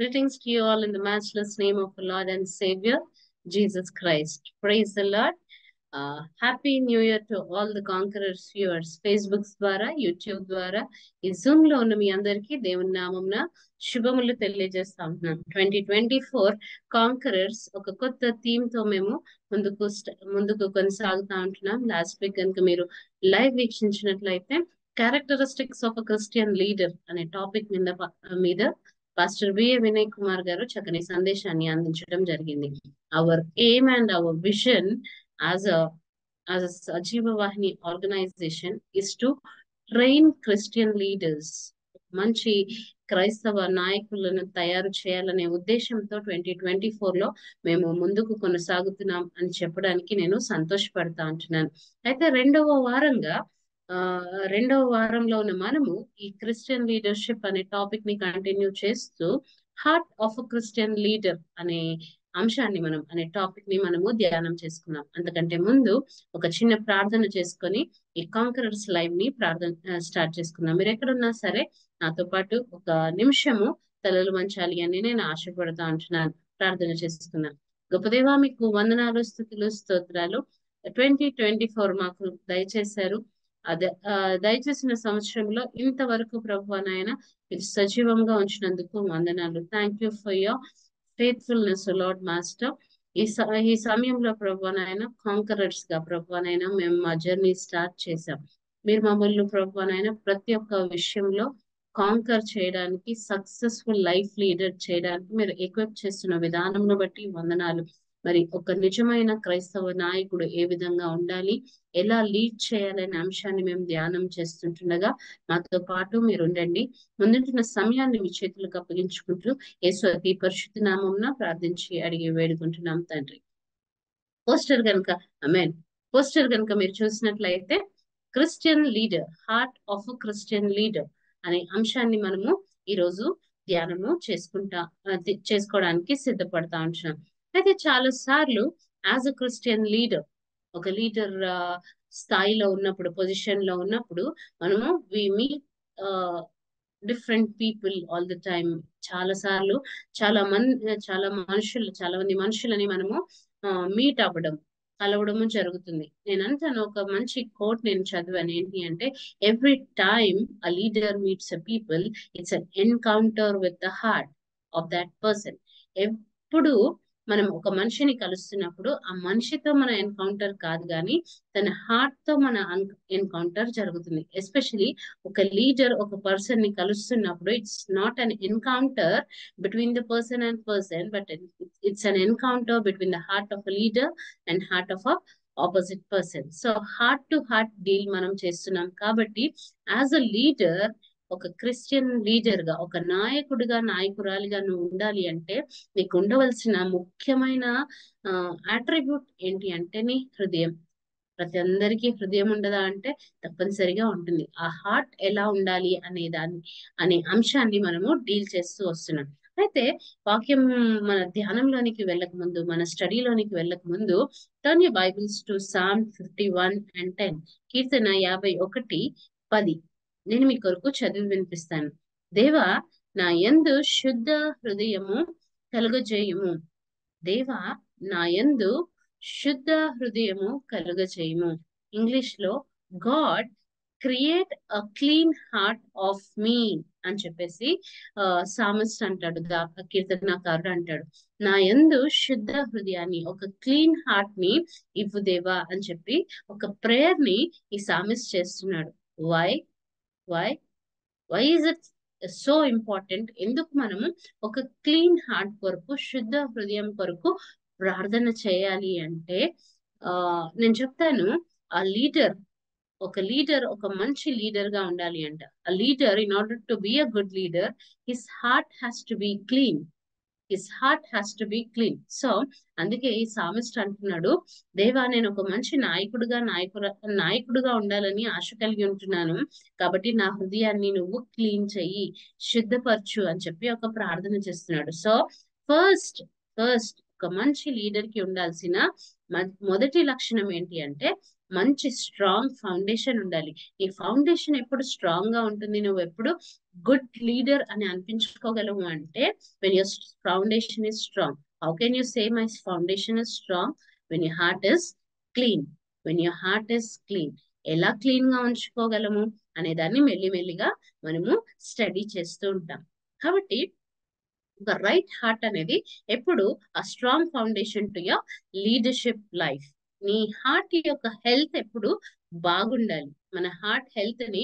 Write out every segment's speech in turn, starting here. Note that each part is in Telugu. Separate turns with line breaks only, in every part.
Greetings to you all in the matchless name of the Lord and Savior, Jesus Christ. Praise the Lord. Happy New Year to all the Conquerors viewers. Facebook ద్వారా యూట్యూబ్ ద్వారా ఈ జూమ్ లో ఉన్న మీ అందరికీ దేవుని నామంన శుభములు తెలియజేస్తా ఉంటున్నాం. 2024 కాంకరర్స్ ఒక కొత్త థీమ్ తో మేము ముందుకు కొనసాగుతా ఉంటున్నాం. లాస్ట్ వీక్ కనుక మీరు లైవ్ వీక్షించినట్లయితే characteristics of a Christian leader అనే టాపిక్ మీద పాస్టర్ బిఏ వినయ్ కుమార్ గారు చక్కని సందేశాన్ని అందించడం జరిగింది. Our aim and our vision as a Sajiva Vahini organization is to train Christian leaders. మంచి క్రైస్తవ నాయకులను తయారు చేయాలనే ఉద్దేశంతో 2024 లో మేము ముందుకు కొనసాగుతున్నాం అని చెప్పడానికి నేను సంతోషపడతా ఉంటున్నాను. అయితే రెండవ వారంలో ఉన్న మనము ఈ క్రిస్టియన్ లీడర్షిప్ అనే టాపిక్ ని కంటిన్యూ చేస్తూ heart of a Christian leader అనే అంశాన్ని అనే టాపిక్ ని మనము ధ్యానం చేసుకున్నాం. అంతకంటే ముందు ఒక చిన్న ప్రార్థన చేసుకొని ఈ కాంకరర్స్ లైవ్ ని స్టార్ట్ చేసుకుందాం. మీరు ఎక్కడున్నా సరే నాతో పాటు ఒక నిమిషము తలలు వంచాలి అని నేను ఆశపడతా ఉంటున్నాను. ప్రార్థన చేసుకున్నాం. గొప్పదేవా, మీకు వందనాలు, స్తుతులు, స్తోత్రాలు. 2024 మాకు దయచేశారు. దయచేసిన సంవత్సరంలో ఇంతవరకు ప్రభువా నాయన మీరు సజీవంగా ఉంచినందుకు వందనాలు. Thank you for your faithfulness lord master. ఈ సమయంలో ప్రభువా నాయన కాంకరర్స్ గా ప్రభువా నాయన మేము మా జర్నీ స్టార్ట్ చేసాం. మీరు మమ్మల్ని ప్రభువా నాయన ప్రతి ఒక్క విషయంలో కాంకర్ చేయడానికి, సక్సెస్ఫుల్ లైఫ్ లీడర్ చేయడానికి మీరు ఎక్విప్ చేస్తున్న విధానంను బట్టి వందనాలు. మరి ఒక నిజమైన క్రైస్తవ నాయకుడు ఏ విధంగా ఉండాలి, ఎలా లీడ్ చేయాలనే అంశాన్ని మేము ధ్యానం చేస్తుంటుండగా మాతో పాటు మీరు ఉండండి. ముందుంటున్న సమయాన్ని మీ చేతులకు అప్పగించుకుంటూ యేసు అతి పరిశుద్ధ నామమున ప్రార్థించి అడిగి వేడుకుంటున్నాం తండ్రి. పోస్టర్ కనుక మీరు చూసినట్లయితే Christian leader, heart of Christian leader అనే అంశాన్ని మనము ఈరోజు ధ్యానము చేసుకోవడానికి సిద్ధపడతా ఉంటున్నాం. అయితే చాలా సార్లు యాజ్ అ క్రిస్టియన్ లీడర్, ఒక లీడర్ స్థాయిలో ఉన్నప్పుడు, పొజిషన్ లో ఉన్నప్పుడు మనము we meet different people all the time. చాలా సార్లు చాలా మంది మనుషులని మనము మీట్ అవ్వడం, కలవడము జరుగుతుంది. నేను అంటాను, ఒక మంచి కోట్ నేను చదివాను. ఏంటి అంటే, every time a leader meets a people, it's an encounter with the heart of that person. ఎప్పుడు మనం ఒక మనిషిని కలుస్తున్నప్పుడు ఆ మనిషితో మన ఎన్కౌంటర్ కాదు, కానీ తన హార్ట్ తో మన ఎన్కౌంటర్ జరుగుతుంది. ఎస్పెషలీ ఒక లీడర్ ఒక పర్సన్ ని కలుస్తున్నప్పుడు it's not an encounter between the person and person, but it's an encounter between the heart of a leader and heart of a opposite person. So heart to heart deal మనం చేస్తున్నాం. కాబట్టి యాజ్ అ లీడర్, ఒక క్రిస్టియన్ లీడర్ గా, ఒక నాయకురాలిగా నువ్వు ఉండాలి అంటే నీకు ఉండవలసిన ముఖ్యమైన అట్రిబ్యూట్ ఏంటి అంటే నీ హృదయం. ప్రతి అందరికీ హృదయం ఉండదా అంటే తప్పనిసరిగా ఉంటుంది. ఆ హార్ట్ ఎలా ఉండాలి అనే అంశాన్ని మనము డీల్ చేస్తూ వస్తున్నాం. అయితే వాక్యం మన ధ్యానంలోనికి వెళ్ళక ముందు, మన స్టడీలోనికి వెళ్ళక ముందు, turn your Bibles to Psalm 51:10. కీర్తన 51:10 నేను మీ కొరకు చదివి వినిపిస్తాను. దేవా, నా యందు శుద్ధ హృదయము కలుగజేయుము. దేవా, నా యందు శుద్ధ హృదయము కలుగజేయుము. ఇంగ్లీష్ లో God create a clean heart of me అని చెప్పేసి సామిస్ట్ అంటాడు, కీర్తనకారుడు అంటాడు. నా యందు శుద్ధ హృదయాన్ని, ఒక క్లీన్ హార్ట్ ని ఇవ్వు దేవా అని చెప్పి ఒక ప్రేయర్ ని ఈ సామిస్ట్ చేస్తున్నాడు. Why is it so important? ఎందుకు మనము ఒక క్లీన్ హార్ట్ కొరకు, శుద్ధ హృదయం కొరకు ప్రార్థన చేయాలి అంటే, నేను చెప్తాను, ఒక మంచి లీడర్ గా ఉండాలి అంట. ఆ leader, in order to be a good leader, his heart has to be clean. So అందుకే ఈ సామిస్ట్ అంటున్నాడు, దేవా, నేను ఒక మంచి నాయకుడుగా ఉండాలని ఆశ కలిగి ఉంటున్నాను. కాబట్టి నా హృదయాన్ని నువ్వు క్లీన్ చెయ్యి, శుద్ధపరచు అని చెప్పి ఒక ప్రార్థన చేస్తున్నాడు. సో ఫస్ట్ ఒక మంచి లీడర్ కి ఉండాల్సిన మొదటి లక్షణం ఏంటి అంటే మంచి స్ట్రాంగ్ ఫౌండేషన్ ఉండాలి. ఈ ఫౌండేషన్ ఎప్పుడు స్ట్రాంగ్ గా ఉంటుంది, నువ్వు ఎప్పుడు గుడ్ లీడర్ అని అనిపించుకోగలవు అంటే when your foundation is strong. How can you say my foundation is strong? When your heart is clean. When your heart is clean. ఎలా క్లీన్ గా ఉంచుకోగలము అనే దాన్ని మెల్లిమెల్లిగా మనము స్టడీ చేస్తూ ఉంటాం. కాబట్టి ఒక రైట్ హార్ట్ అనేది ఎప్పుడు a strong foundation to your leadership life. నీ హార్ట్ యొక్క హెల్త్ ఎప్పుడు బాగుండాలి. మన హార్ట్ హెల్త్ ని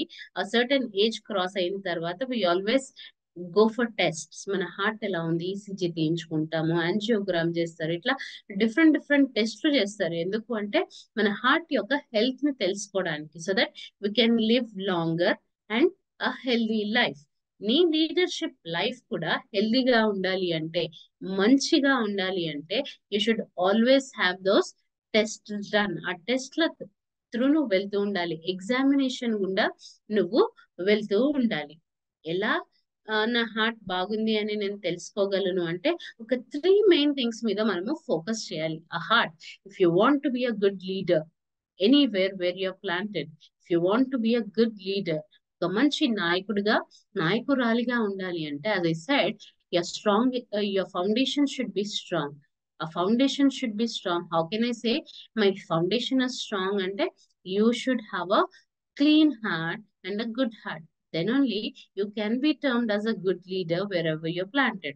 సర్టన్ ఏజ్ క్రాస్ అయిన తర్వాత we always go for tests. మన హార్ట్ ఎలా ఉంది, ఈసీజీ తీయించుకుంటాము, యాంజియోగ్రామ్ చేస్తారు, ఇట్లా డిఫరెంట్ డిఫరెంట్ టెస్ట్లు చేస్తారు. ఎందుకు అంటే మన హార్ట్ యొక్క హెల్త్ ని తెలుసుకోవడానికి, so that we can live longer and a healthy life. నీ లీడర్షిప్ లైఫ్ కూడా హెల్దీగా ఉండాలి అంటే, మంచిగా ఉండాలి అంటే you should always have those test done. ఆ టెస్ట్ల త్రూ నువ్వు వెళ్తూ ఉండాలి, ఎగ్జామినేషన్ గుండా నువ్వు వెళ్తూ ఉండాలి. ఎలా నా హార్ట్ బాగుంది అని నేను తెలుసుకోగలను అంటే ఒక 3 మెయిన్ థింగ్స్ మీద మనము ఫోకస్ చేయాలి. ఆ heart, if you want to be a good leader anywhere where you're planted, if you want to be a good leader, ఒక మంచి నాయకుడిగా నాయకురాలిగా ఉండాలి అంటే, as I said, your strong your foundation should be strong. A foundation should be strong. How can I say my foundation is strong? అంటే you should have a clean heart and a good heart. Then only you can be termed as a good leader wherever you're planted.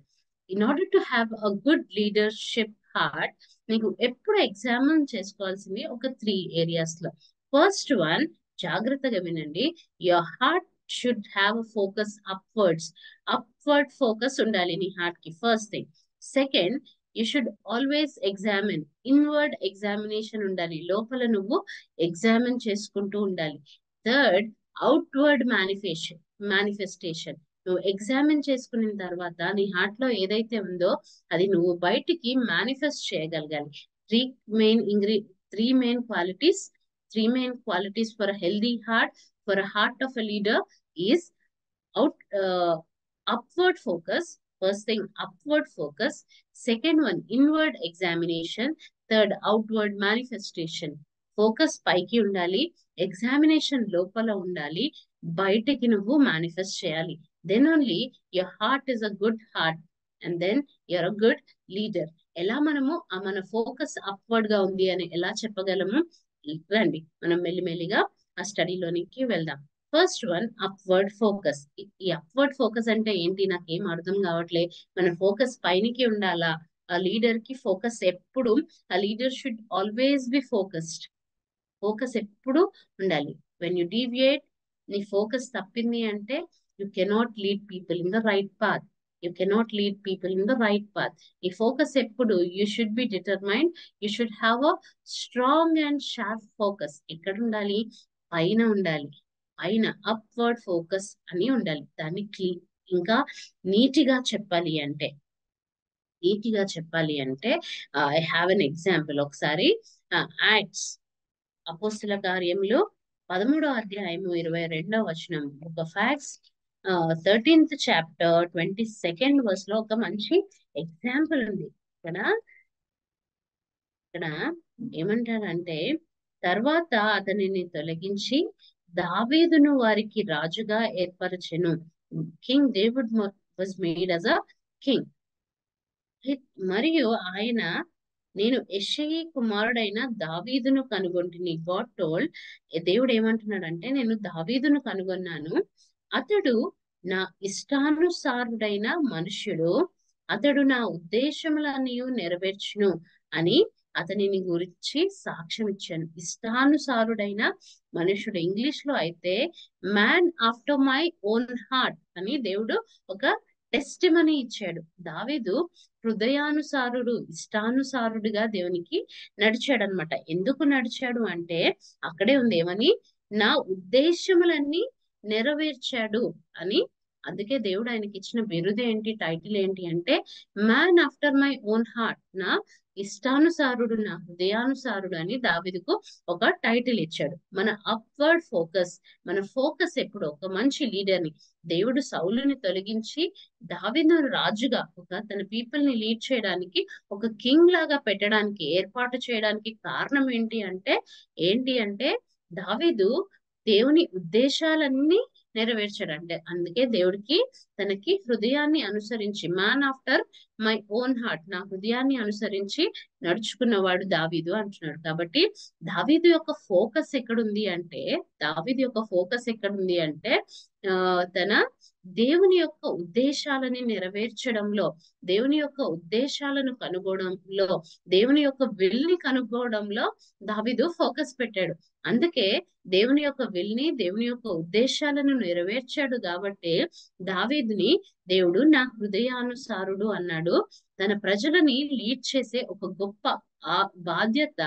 In order to have a good leadership heart, నీకు ఎప్పుడు ఎగ్జామిన్ చేసుకోవాల్సింది ఒక 3 ఏరియాస్ లో. ఫస్ట్ వన్, జాగ్రత్తగా వినండి, your heart should have a focus upwards. Upward focus ఉండాలి నీ హార్ట్ కి, first thing. Second, you should always examine, inward examination ఉండాలి, లోపల నువ్వు ఎగ్జామిన్ చేసుకుంటూ ఉండాలి. Third, outward manifestation. నువ్వు ఎగ్జామిన్ చేసుకున్న తర్వాత నీ హార్ట్ లో ఏదైతే ఉందో అది నువ్వు బయటికి మేనిఫెస్ట్ చేయగలగాలి. Three main qualities, for a healthy heart, for a heart of a leader is upward focus. First thing, upward focus. Second one, inward examination. Third, outward manifestation. Focus పైకి ఉండాలి, ఎగ్జామినేషన్ లోపల ఉండాలి, బయటికి నువ్వు మేనిఫెస్ట్ చేయాలి. Then only your heart is a good heart and then your a good leader. ఎలా మనము మన ఫోకస్ అప్వర్డ్ గా ఉంది అని ఎలా చెప్పగలము? రండి మనం మెల్లిమెల్లిగా ఆ స్టడీలోనికి వెళ్దాం. First one, upward focus. ఈ అప్వర్డ్ ఫోకస్ అంటే ఏంటి? నాకేం అర్థం కావట్లే. మన ఫోకస్ పైనకి ఉండాలా? ఆ లీడర్ కి ఫోకస్ ఎప్పుడు, ఆ leader should always be focused. Focus ఎప్పుడు ఉండాలి. వెన్ యూ డీవియేట్, నీ ఫోకస్ తప్పింది అంటే you cannot lead people in the right path. You cannot lead people in the right path. ఈ ఫోకస్ ఎప్పుడు, you should B determined, you should have a strong and sharp focus. ఎక్కడ ఉండాలి? పైన ఉండాలి. పైన అప్వర్డ్ ఫోకస్ అని ఉండాలి. దాన్ని ఇంకా నీటిగా చెప్పాలి అంటే, ఐ హ్యావ్ ఎన్ ఎగ్జాంపుల్. ఒకసారి యాక్ట్స్, అపోస్తుల కార్యములు 13వ అధ్యాయము 22వ వచనం, book of Acts 13th chapter 22nd verse లో ఒక మంచి ఎగ్జాంపుల్ ఉంది. ఇక్కడ ఏమంటారంటే, తర్వాత అతనిని తొలగించి దావీదును వారికి రాజుగా ఏర్పరచెను. King David was made as a king. మరియు ఆయన, నేను యెష్షయి కుమారుడైన దావీదును కనుగొంటిని. గాడ్ టోల్డ్, దేవుడు ఏమంటున్నాడంటే, నేను దావీదును కనుగొన్నాను, అతడు నా ఇష్టానుసారుడైన మనుష్యుడు, అతడు నా ఉద్దేశములన్నీ నెరవేర్చును అని అతనిని గురించి సాక్ష్యం ఇచ్చాను. ఇష్టానుసారుడైన మనుషుడు, ఇంగ్లీష్ లో అయితే man after my own heart అని దేవుడు ఒక టెస్టిమనీ ఇచ్చాడు. దావీదు హృదయానుసారుడు, ఇష్టానుసారుడుగా దేవునికి నడిచాడు అనమాట. ఎందుకు నడిచాడు అంటే అక్కడే ఉంది ఏమని, నా ఉద్దేశములన్నీ నెరవేర్చాడు అని అందుకే దేవుడు ఆయనకి ఇచ్చిన బిరుదు ఏంటి, టైటిల్ ఏంటి అంటే man after my own heart, నా ఇష్టానుసారుడు, నా హృదయానుసారుడు అని దావీదుకు ఒక టైటిల్ ఇచ్చాడు. మన అప్వర్డ్ ఫోకస్, మన ఫోకస్ ఎప్పుడు ఒక మంచి లీడర్ ని, దేవుడు సౌలుని తొలగించి దావీదును రాజుగా తన పీపుల్ ని లీడ్ చేయడానికి, ఒక కింగ్ లాగా పెట్టడానికి, ఏర్పాటు చేయడానికి కారణం ఏంటి అంటే దావీదు దేవుని ఉద్దేశాలన్నీ నెరవేర్చాడు. అంటే అందుకే దేవుడికి తనకి హృదయాన్ని అనుసరించి, man after my own heart, నా హృదయాన్ని అనుసరించి నడుచుకున్నవాడు దావీదు అంటున్నాడు. కాబట్టి దావీదు యొక్క ఫోకస్ ఎక్కడుంది అంటే దావీదు యొక్క ఫోకస్ ఎక్కడుంది అంటే ఆ తన దేవుని యొక్క ఉద్దేశాలని నెరవేర్చడంలో, దేవుని యొక్క ఉద్దేశాలను కనుగొనడంలో, దేవుని యొక్క విల్ని కనుగొనడంలో దావీదు ఫోకస్ పెట్టాడు. అందుకే దేవుని యొక్క విల్ని, దేవుని యొక్క ఉద్దేశాలను నెరవేర్చాడు కాబట్టి దావీదుని దేవుడు నా హృదయానుసారుడు అన్నాడు. తన ప్రజలని లీడ్ చేసే ఒక గొప్ప ఆ బాధ్యత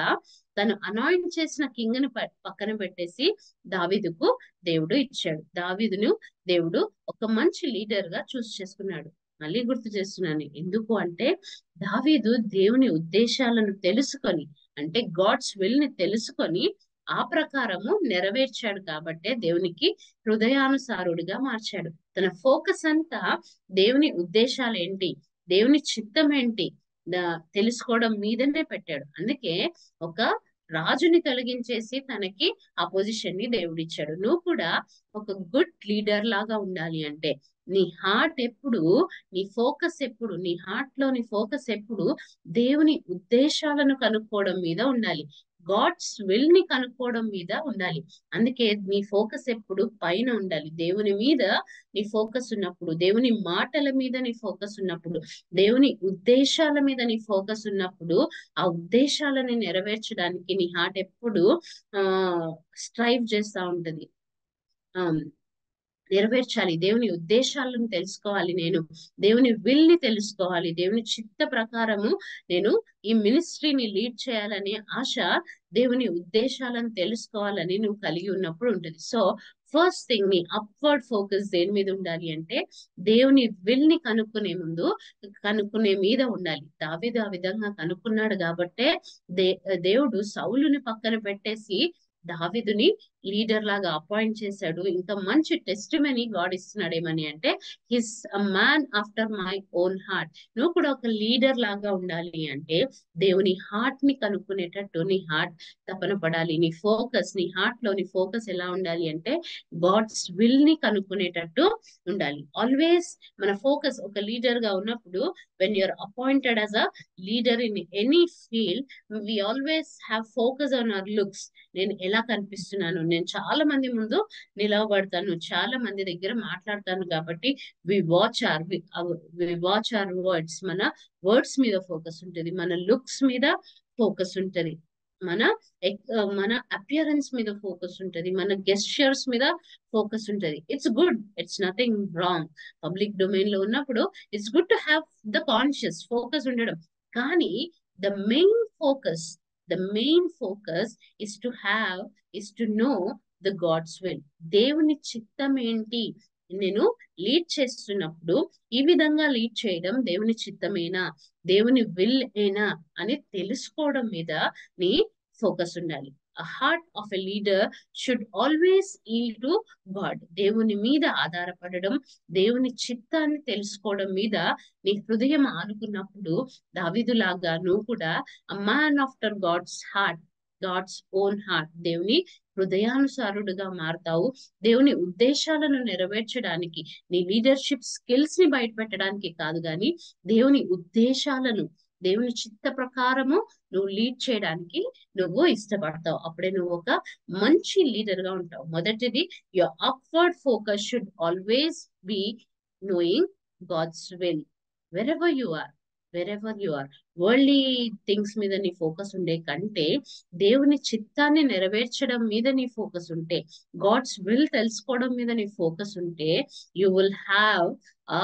తను అనాయింట్ చేసిన కింగ్ ని పక్కన పెట్టేసి దావీదుకు దేవుడు ఇచ్చాడు. దావీదును దేవుడు ఒక మంచి లీడర్ గా చూస్ చేసుకున్నాడు. మళ్ళీ గుర్తు చేస్తున్నాను, ఎందుకు అంటే దావీదు దేవుని ఉద్దేశాలను తెలుసుకొని, అంటే గాడ్స్ విల్ ని తెలుసుకొని ఆ ప్రకారము నెరవేర్చాడు కాబట్టే దేవునికి హృదయానుసారుడిగా మార్చాడు. తన ఫోకస్ అంతా దేవుని ఉద్దేశాలు ఏంటి, దేవుని చిత్తం ఏంటి తెలుసుకోవడం మీదనే పెట్టాడు. అందుకే ఒక రాజుని తొలగించేసి తనకి ఆ పొజిషన్ ని దేవుడిచ్చాడు. నువ్వు కూడా ఒక గుడ్ లీడర్ లాగా ఉండాలి అంటే నీ హార్ట్ ఎప్పుడు, నీ ఫోకస్ ఎప్పుడు, నీ హార్ట్ లో నీ ఫోకస్ ఎప్పుడు దేవుని ఉద్దేశాలను కనుక్కోవడం మీద ఉండాలి, గాడ్స్ విల్ ని కనుక్కోవడం మీద ఉండాలి. అందుకే నీ ఫోకస్ ఎప్పుడు పైన ఉండాలి. దేవుని మీద నీ ఫోకస్ ఉన్నప్పుడు, దేవుని మాటల మీద నీ ఫోకస్ ఉన్నప్పుడు, దేవుని ఉద్దేశాల మీద నీ ఫోకస్ ఉన్నప్పుడు ఆ ఉద్దేశాలని నెరవేర్చడానికి నీ హార్ట్ ఎప్పుడు స్ట్రైవ్ చేస్తా ఉంటది. నెరవేర్చాలి, దేవుని ఉద్దేశాలను తెలుసుకోవాలి, నేను దేవుని విల్ ని తెలుసుకోవాలి, దేవుని చిత్త ప్రకారము నేను ఈ మినిస్ట్రీని లీడ్ చేయాలనే ఆశ, దేవుని ఉద్దేశాలను తెలుసుకోవాలని నువ్వు కలిగి ఉన్నప్పుడు ఉంటుంది. సో ఫస్ట్ థింగ్, నీ అప్వర్డ్ ఫోకస్ దేని మీద ఉండాలి అంటే దేవుని విల్ ని కనుక్కునే మీద ఉండాలి. దావీదు ఆ విధంగా కనుక్కున్నాడు కాబట్టే దేవుడు సౌలుని పక్కన పెట్టేసి దావీదుని లీడర్ లాగా అపాయింట్ చేశాడు. ఇంకా మంచి టెస్టిమనీ గాడ్ ఇస్తున్నాడు. ఏమని అంటే his a man after my own heart. నువ్వు కూడా ఒక లీడర్ లాగా ఉండాలి అంటే దేవుని హార్ట్ ని కనుక్కునేటట్టు నీ హార్ట్ తపన పడాలి. నీ హార్ట్ లో నీ ఫోకస్ ఎలా ఉండాలి అంటే గాడ్స్ విల్ ని కనుక్కునేటట్టు ఉండాలి. ఆల్వేస్ మన ఫోకస్ ఒక లీడర్ గా ఉన్నప్పుడు, when you're appointed as a leader in any field, we always have focus on our looks. నేను ఎలా కనిపిస్తున్నాను, నేను చాలా మంది ముందు నిలవబడతాను, చాలా మంది దగ్గర మాట్లాడతాను కాబట్టి వి వాచ్ అవర్ వర్డ్స్. మన వర్డ్స్ మీద ఫోకస్ ఉంటది, మన లుక్స్ మీద ఫోకస్ ఉంటది, మన మన అపియరెన్స్ మీద ఫోకస్ ఉంటది, మన గెస్చర్స్ మీద ఫోకస్ ఉంటది. It's good, it's nothing wrong. Public domain లో ఉన్నప్పుడు it's good to have the conscious focus ఉండడం. కానీ the main focus is to know the God's will. దేవుని చిత్తం ఏంటి, నేను లీడ్ చేస్తున్నప్పుడు ఈ విధంగా లీడ్ చేయడం దేవుని చిత్తమేనా, దేవుని విల్ ఏనా అని తెలుసుకోవడం మీద నీ ఫోకస్ ఉండాలి. A heart of a leader should always yield to God. దేవుని మీద ఆధారపడడం, దేవుని చిత్తాన్ని తెలుసుకోవడం మీద నీ హృదయం ఆనుకున్నప్పుడు దావీదులాగా నువ్వు కూడా a man after God's own heart, దేవుని హృదయానుసారుడుగా మారుతావు. దేవుని ఉద్దేశాలను నెరవేర్చడానికి, నీ లీడర్షిప్ స్కిల్స్ ని బయటపెట్టడానికి కాదు, కానీ దేవుని ఉద్దేశాలను, దేవుని చిత్త ప్రకారము నువ్వు లీడ్ చేయడానికి నువ్వు ఇష్టపడతావు. అప్పుడే నువ్వు ఒక మంచి లీడర్ గా ఉంటావు. మొదటిది, your upward focus should always be knowing God's will wherever you are. Worldly things మీద నీ ఫోకస్ ఉండే కంటే దేవుని చిత్తాన్ని నెరవేర్చడం మీద నీ ఫోకస్ ఉంటే, గాడ్స్ విల్ తెలుసుకోవడం మీద నీ ఫోకస్ ఉంటే, you will have a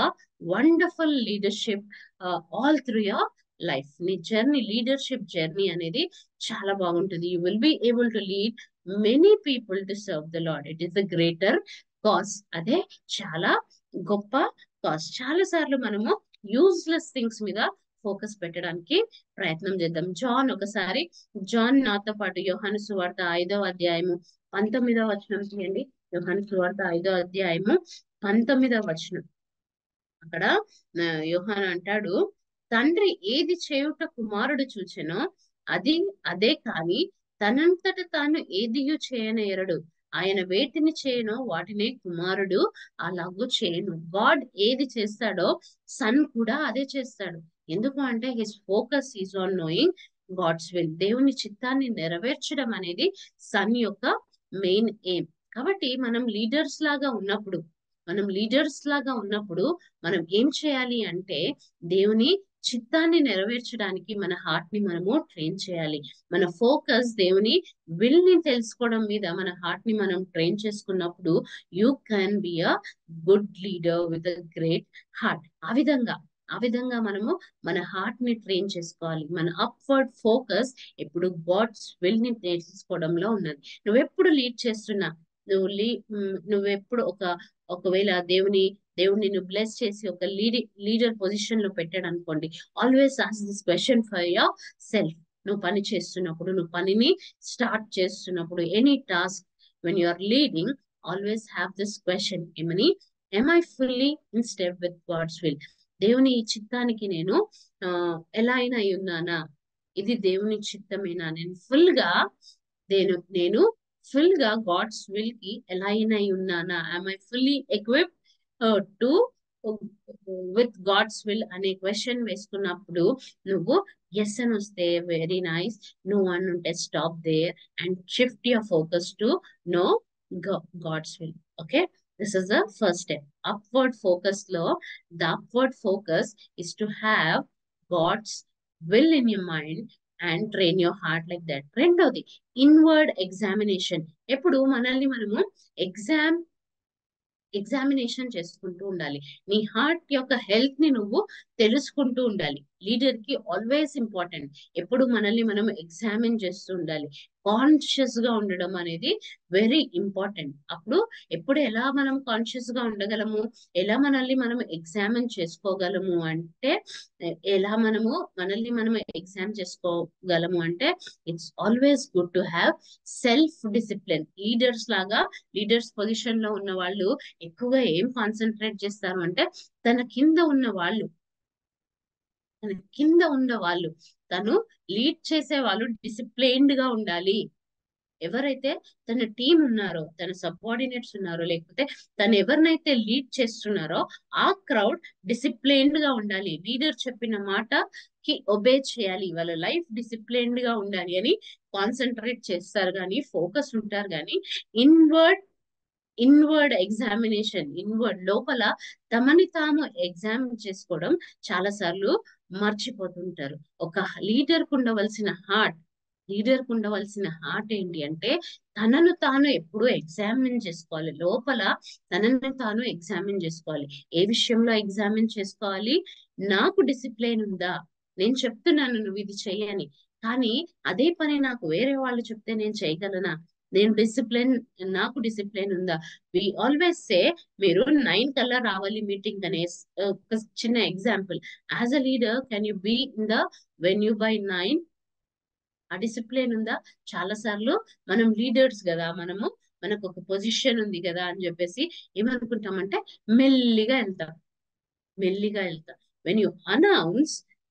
wonderful leadership all through your life. నీ లీడర్షిప్ జర్నీ అనేది చాలా బాగుంటుంది. You will be able to lead many people to serve the lord. It is the greater cause. అదే చాలా గొప్ప కాజ్. చాలా సార్లు మనము యూజ్లెస్ థింగ్స్ మీద ఫోకస్ పెట్టడానికి ప్రయత్నం చేద్దాం. జాన్ నాతో పాటు యోహాను సువార్త 5వ అధ్యాయము 19వ వచనం తీయండి. యోహాను సువార్త 5వ అధ్యాయము 19వ వచనం. అక్కడ యోహాను అంటాడు, తండ్రి ఏది చేయుట కుమారుడు చూచెనో అదే కాని తనంతట తాను ఏదియు చేయనేరడు. ఆయన వేటిని చేయనో వాటినే కుమారుడు అలాగూ చేయను. గాడ్ ఏది చేస్తాడో సన్ కూడా అదే చేస్తాడు. ఎందుకు అంటే his focus is on knowing God's will. దేవుని చిత్తాన్ని నెరవేర్చడం అనేది సన్ యొక్క మెయిన్ ఎయిమ్. కాబట్టి మనం లీడర్స్ లాగా ఉన్నప్పుడు మనం ఏం చేయాలి అంటే దేవుని చిత్తాన్ని నెరవేర్చడానికి మన హార్ట్ ని మనము ట్రైన్ చేయాలి. మన ఫోకస్ దేవుని విల్ ని తెలుసుకోవడం మీద మన హార్ట్ ని మనం ట్రైన్ చేసుకున్నప్పుడు you can be a good leader with a great heart. ఆ విధంగా మనము మన హార్ట్ ని ట్రైన్ చేసుకోవాలి. మన అప్వర్డ్ ఫోకస్ ఎప్పుడు గాడ్స్ విల్ ని తెలుసుకోవడంలో ఉన్నది. నువ్వెప్పుడు లీడ్ చేస్తున్నా, నువ్వెప్పుడు ఒకవేళ దేవుడు నిన్ను బ్లెస్ చేసి ఒక లీడర్ పొజిషన్ లో పెట్టాడు అనుకోండి, always ask this question for yourself. నువ్వు పని చేస్తున్నప్పుడు, నువ్వు పనిని స్టార్ట్ చేస్తున్నప్పుడు, any task when you are leading, always have this question ఏమని, am I fully in step with God's will? దేవుని చిత్తానికి నేను ఎలా అయినా ఉన్నానా? ఇది దేవుని చిత్తమేనా? నేను ఫుల్ గా గాడ్స్ విల్ కి ఎలా అయినా ఉన్నానా? am I fully equipped to with God's will అనే క్వశ్చన్ వేసుకున్నప్పుడు నువ్వు ఎస్ అని వస్తే వెరీ నైస్, నువ్వు అని ఉంటే stop there and shift your focus to know God's will. Okay, this is the first step. The upward focus is to have God's will in your mind and train your heart like that. రెండోది, ఇన్వర్డ్ ఎగ్జామినేషన్. ఎప్పుడు మనల్ని మనము ఎగ్జామినేషన్ చేసుకుంటూ ఉండాలి. నీ హార్ట్ యొక్క హెల్త్ ని నువ్వు తెలుసుకుంటూ ఉండాలి. లీడర్ కి ఆల్వేస్ ఇంపార్టెంట్ ఎప్పుడు మనల్ని మనం ఎగ్జామిన్ చేస్తూ ఉండాలి. కాన్షియస్ గా ఉండడం అనేది వెరీ ఇంపార్టెంట్. అప్పుడు ఎప్పుడు ఎలా మనం కాన్షియస్ గా ఉండగలము, ఎలా మనల్ని మనం ఎగ్జామిన్ చేసుకోగలము అంటే, it's always good to have self discipline. Leaders position లో ఉన్న వాళ్ళు ఎక్కువగా ఏం కాన్సన్ట్రేట్ చేస్తారు అంటే, తన కింద ఉన్న వాళ్ళు తను లీడ్ చేసే వాళ్ళు డిసిప్లైన్డ్ గా ఉండాలి. ఎవరైతే తన టీం ఉన్నారో, తన సబార్డినేట్స్ ఉన్నారో, లేకపోతే తను ఎవరినైతే లీడ్ చేస్తున్నారో ఆ క్రౌడ్ డిసిప్లైన్డ్ గా ఉండాలి. లీడర్ చెప్పిన మాటకి ఒబే చేయాలి. వాళ్ళ లైఫ్ డిసిప్లైన్డ్ గా ఉండాలి అని కాన్సన్ట్రేట్ చేస్తారు కానీ, ఫోకస్ ఉంటారు కానీ, ఇన్వర్డ్ ఎగ్జామినేషన్, లోపల తమని తాము ఎగ్జామిన్ చేసుకోవడం చాలా సార్లు మర్చిపోతుంటారు. ఒక లీడర్ కు ఉండవలసిన హార్ట్ ఏంటి అంటే, తనను తాను ఎప్పుడు ఎగ్జామిన్ చేసుకోవాలి. లోపల తనను తాను ఎగ్జామిన్ చేసుకోవాలి. ఏ విషయంలో ఎగ్జామిన్ చేసుకోవాలి? నాకు డిసిప్లైన్ ఉందా? నేను చెప్తున్నాను నువ్వు ఇది చెయ్యని, కానీ అదే పని నాకు వేరే వాళ్ళు చెప్తే నేను చేయగలనా? నాకు డిసిప్లిన్ ఉందా? వి ఆల్వేస్ సే, మీరు 9 కల్లా రావాలి మీటింగ్ అనే ఒక చిన్న example. As a leader can you be in the venue by 9? ఆ డిసిప్లిన్ ఉందా? చాలా సార్లు మనం లీడర్స్ కదా, మనకు ఒక పొజిషన్ ఉంది కదా అని చెప్పేసి ఏమనుకుంటామంటే మెల్లిగా వెళ్తాం.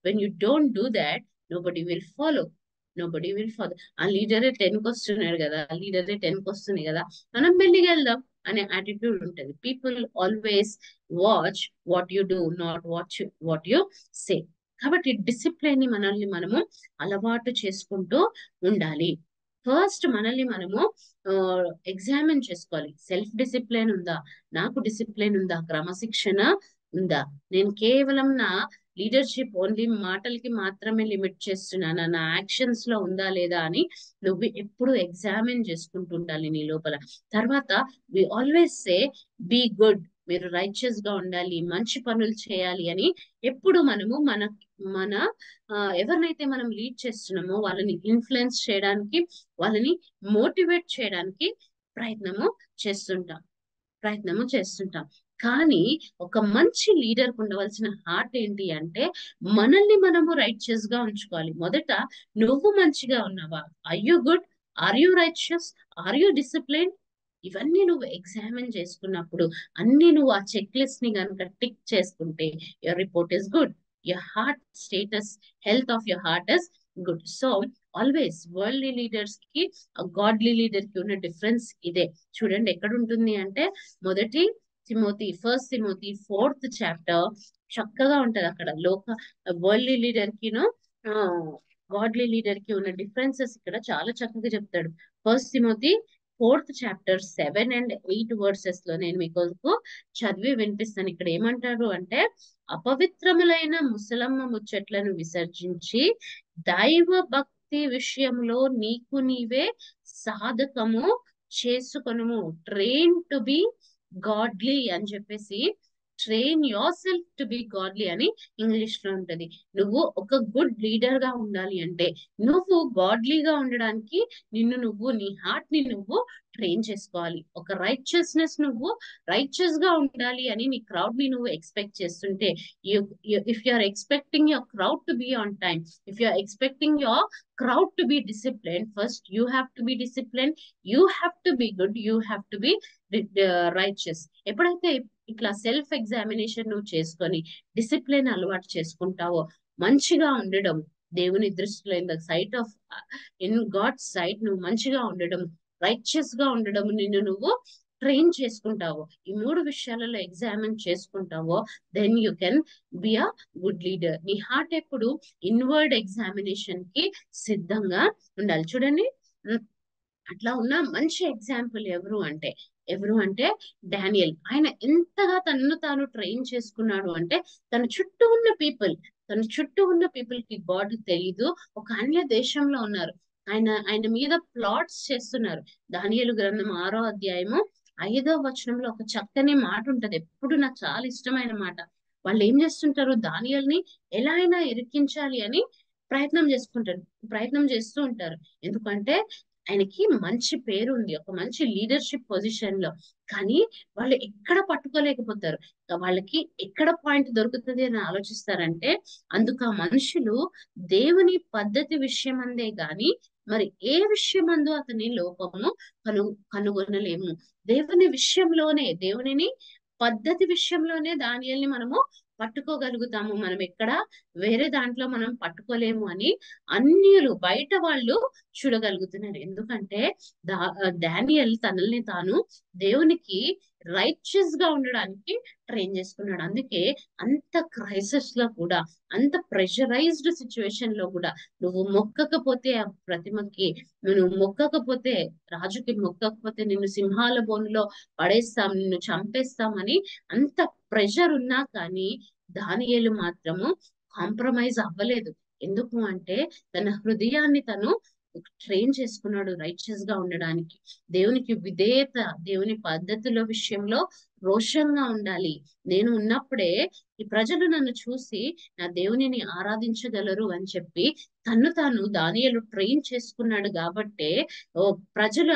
When you don't do that, nobody will follow. ఆ లీడరే 10కి వస్తున్నాడు కదా, మనం మెల్లిగా వెళ్దాం అనే యాటిట్యూడ్ ఉంటుంది. People always watch what you do, not what you say. కాబట్టి డిసిప్లిన్ ని మనము అలవాటు చేసుకుంటూ ఉండాలి. ఫస్ట్ మనల్ని మనము ఎగ్జామిన్ చేసుకోవాలి. సెల్ఫ్ డిసిప్లిన్ ఉందా? నాకు డిసిప్లిన్ ఉందా? క్రమశిక్షణ ఉందా? నేను కేవలం నా లీడర్షిప్ ఓన్లీ మాటలకి మాత్రమే లిమిట్ చేస్తున్నానా? నా యాక్షన్స్ లో ఉందా లేదా అని నువ్వు ఎప్పుడు ఎగ్జామిన్ చేసుకుంటూ ఉండాలి నీ లోపల. తర్వాత we always say be good, మీరు రైచియస్ గా ఉండాలి, మంచి పనులు చేయాలి అని ఎప్పుడు మనము మన ఎవరినైతే మనం లీడ్ చేస్తున్నామో వాళ్ళని ఇన్ఫ్లుయెన్స్ చేయడానికి, వాళ్ళని మోటివేట్ చేయడానికి ప్రయత్నము చేస్తుంటాం. కానీ ఒక మంచి లీడర్ కు ఉండవలసిన హార్ట్ ఏంటి అంటే, మనల్ని మనము రైచియస్ గా ఉంచుకోవాలి. మొదట నువ్వు మంచిగా ఉన్నావా? Are you good? Are you righteous? Are you discipline? ఇవన్నీ నువ్వు ఎగ్జామిన్ చేసుకున్నప్పుడు, అన్ని నువ్వు ఆ చెక్ లిస్ట్ ని కనుక టిక్ చేసుకుంటే, your report is good. Your heart status, health of your heart is good. So always worldly leaders కి, గాడ్లీ లీడర్ కి ఉన్న డిఫరెన్స్ ఇదే. చూడండి ఎక్కడ ఉంటుంది అంటే, మొదటి ఫస్ట్ తిమోతి 4th చాప్టర్ చక్కగా ఉంటది. అక్కడ వరల్డ్లీ లీడర్ కిను గాడ్లీ లీడర్ కి ఉన్న డిఫరెన్సెస్ ఇక్కడ చాలా చక్కగా చెప్తాడు. First Timothy 4th chapter 7 and 8 versus లో నేను మీకు చదివి వినిపిస్తాను. ఇక్కడ ఏమంటారు అంటే, అపవిత్రములైన ముసలమ్మ ముచ్చట్లను విసర్జించి దైవ భక్తి విషయంలో నీకు నీవే సాధకము చేసుకొనుము. ట్రైన్ టు బి గాడ్లీ అని చెప్పేసి, train your self to be godly అని ఇంగ్లీష్ లో ఉంటది. నువ్వు ఒక గుడ్ లీడర్ గా ఉండాలి అంటే, నువ్వు గాడ్లీగా ఉండడానికి నీ హార్ట్ ని నువ్వు ట్రైన్ చేసుకోవాలి. ఒక రైచియస్నెస్, నువ్వు రైచియస్ గా ఉండాలి అని నీ క్రౌడ్ ని నువ్వు ఎక్స్పెక్ట్ చేస్తుంటే, if you are expecting your crowd to be on time, if you are expecting your crowd to be disciplined, first you have to be disciplined, you have to be good, you have to be righteous. ఎప్పుడైతే ఇట్లా సెల్ఫ్ ఎగ్జామినేషన్ నువ్వు చేసుకొని డిసిప్లిన్ అలవాటు చేసుకుంటావో, మంచిగా ఉండడం, దేవుని దృష్టిలో ఇన్ గాడ్ సైట్ నువ్వు మంచిగా ఉండడం, రైచియస్ గా ఉండడం, నిన్ను నువ్వు ట్రైన్ చేసుకుంటావో, ఈ 3 విషయాలలో ఎగ్జామిన్ చేసుకుంటావో, then you can be a good leader. నీ హార్ట్ ఎప్పుడు ఇన్వర్డ్ ఎగ్జామినేషన్ కి సిద్ధంగా ఉండాలి. చూడండి, అట్లా ఉన్న మంచి ఎగ్జాంపుల్ ఎవరు అంటే డానియల్. ఆయన ఎంతగా తనను తాను ట్రైన్ చేసుకున్నాడు అంటే, తన చుట్టూ ఉన్న పీపుల్ కి గాడ్ తెలియదు, ఒక అన్య దేశంలో ఉన్నారు, ఆయన మీద ప్లాట్స్ చేస్తున్నారు. దానియేలు గ్రంథం 6వ అధ్యాయము 5వ వచనంలో ఒక చక్కని మాట ఉంటది, ఎప్పుడు నాకు చాలా ఇష్టమైన మాట. వాళ్ళు ఏం చేస్తుంటారు, దానియేలుని ఎలా అయినా ఇరికించాలి అని ప్రయత్నం చేస్తూ ఉంటారు. ఎందుకంటే ఆయనకి మంచి పేరు ఉంది, ఒక మంచి లీడర్షిప్ పొజిషన్ లో. కానీ వాళ్ళు ఎక్కడ పట్టుకోలేకపోతారు. వాళ్ళకి ఎక్కడ పాయింట్ దొరుకుతుంది అని ఆలోచిస్తారంటే, అందుకు ఆ మనుషులు దేవుని పద్ధతి విషయం అందే గాని మరి ఏ విషయమందు అతని లోపము కనుగొనలేము. దేవునిని పద్ధతి విషయంలోనే దానియేలుని మనము పట్టుకోగలుగుతాము. మనం ఎక్కడ వేరే దాంట్లో మనం పట్టుకోలేము అని అన్యులు, బయట వాళ్ళు చూడగలుగుతున్నారు. ఎందుకంటే డానియేల్ తనల్ని తాను దేవునికి రైచియస్ గా ఉండడానికి ట్రైన్ చేసుకున్నాడు. అందుకే అంత క్రైసిస్ లో కూడా, అంత ప్రెషరైజ్డ్ సిచ్యువేషన్ లో కూడా, నువ్వు మొక్కకపోతే ఆ ప్రతిమకి, రాజుకి మొక్కకపోతే నిన్ను సింహాల బోనులో పడేస్తాం, నిన్ను చంపేస్తామని అంత ప్రెషర్ ఉన్నా కానీ దానియేలు మాత్రము కాంప్రమైజ్ అవ్వలేదు. ఎందుకు అంటే తన హృదయాన్ని తను ట్రైన్ చేసుకున్నాడు రైచియస్ గా ఉండడానికి. దేవునికి విధేయత, దేవుని పద్ధతుల విషయంలో రోషంగా ఉండాలి. నేను ఉన్నప్పుడే ఈ ప్రజలు నన్ను చూసి నా దేవునిని ఆరాధించగలరు అని చెప్పి తాను దానియేలు ట్రైన్ చేసుకున్నాడు. కాబట్టే ప్రజలు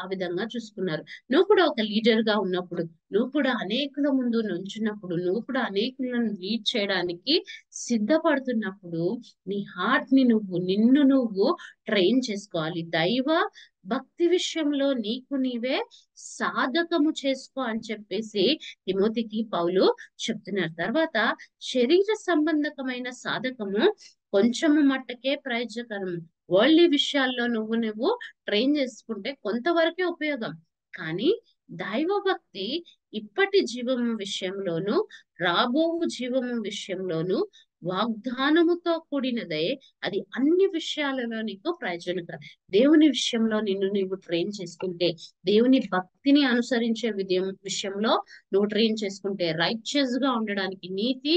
ఆ విధంగా చూసుకున్నారు. నువ్వు కూడా ఒక లీడర్ గా ఉన్నప్పుడు, నువ్వు కూడా అనేకుల ముందు నుంచున్నప్పుడు, నువ్వు కూడా అనేకులను లీడ్ చేయడానికి సిద్ధపడుతున్నప్పుడు, నీ హార్ట్ ని నిన్ను నువ్వు ట్రైన్ చేసుకోవాలి. దైవ భక్తి విషయంలో నీకు నీవే సాధకము చేసుకో అని చెప్పేసి తిమోతికి పౌలు చెప్తున్నారు. తర్వాత శరీర సంబంధకమైన సాధకము కొంచెము మట్టకే ప్రయోజనకరము. వరల్డ్లీ విషయాల్లో నువ్వు ట్రైన్ చేసుకుంటే కొంతవరకే ఉపయోగం. కానీ దైవ భక్తి ఇప్పటి జీవము విషయంలోను, రాబో జీవము విషయంలోను వాగ్దానముతో కూడినదే. అది అన్ని విషయాలలో నీకు ప్రయోజనకరం. దేవుని విషయంలో నిన్ను నువ్వు ట్రైన్ చేసుకుంటే, దేవుని భక్తిని అనుసరించే విషయంలో నువ్వు ట్రైన్ చేసుకుంటే, రైచియస్ గా ఉండడానికి, నీతి